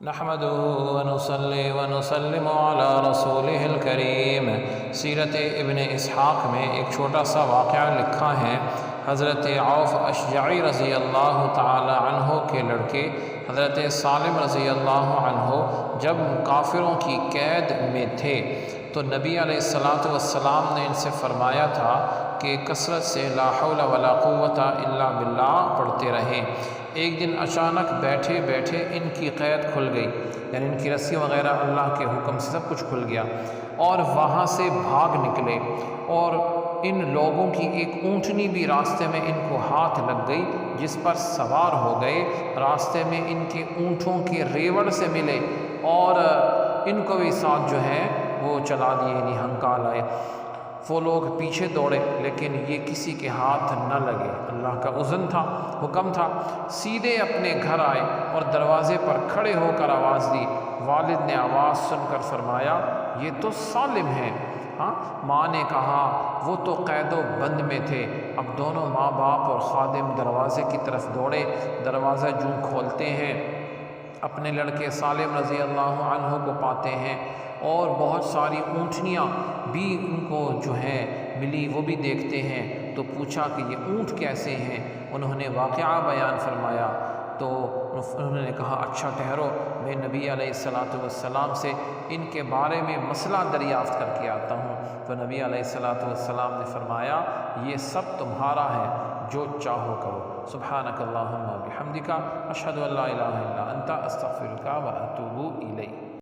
نحمده ونصلي ونسلم على رسوله الکریم۔ سیرت ابن اسحاق میں ایک چھوٹا سا واقعہ لکھا ہے۔ حضرت عوف اشجعی رضی اللہ تعالی عنہ کے لڑکے حضرت سالم رضی اللہ عنہ جب کافروں کی قید میں تھے تو نبی علیہ السلام نے ان سے فرمایا تھا کہ کثرت سے لا حول ولا قوت الا باللہ پڑھتے رہیں۔ ایک دن اچانک بیٹھے بیٹھے ان کی قید کھل گئی، یعنی ان کی رسی وغیرہ اللہ کے حکم سے سب کچھ کھل گیا، اور وہاں سے بھاگ نکلے، اور ان لوگوں کی ایک اونٹنی بھی راستے میں ان کو ہاتھ لگ گئی، جس پر سوار ہو گئے۔ راستے میں ان کے اونٹوں کے ریوڑ سے ملے اور ان کو بھی ساتھ جو ہے وہ چلا دیے، یعنی ہنکال آئے۔ وہ لوگ پیچھے دوڑے لیکن یہ کسی کے ہاتھ نہ لگے، اللہ کا اذن تھا، حکم تھا۔ سیدھے اپنے گھر آئے اور دروازے پر کھڑے ہو کر آواز دی۔ والد نے آواز سن کر فرمایا یہ تو سالم ہے۔ ماں نے کہا وہ تو قید و بند میں تھے۔ اب دونوں ماں باپ اور خادم دروازے کی طرف دوڑے۔ دروازہ جوں کھولتے ہیں اپنے لڑکے سالم رضی اللہ عنہ کو پاتے ہیں، اور بہت ساری اونٹنیاں بھی ان کو جو ہے ملی، وہ بھی دیکھتے ہیں۔ تو پوچھا کہ یہ اونٹ کیسے ہیں؟ انہوں نے واقعہ بیان فرمایا تو انہوں نے کہا اچھا ٹھہرو، میں نبی علیہ السلام سے ان کے بارے میں مسئلہ دریافت کر کے آتا ہوں۔ تو نبی علیہ السلام نے فرمایا یہ سب تمہارا ہے، جو چاہو کرو۔ سبحانک اللہم و بحمدک، اشہد ان لا الہ الا انت، استغفرک و اتوب الیک۔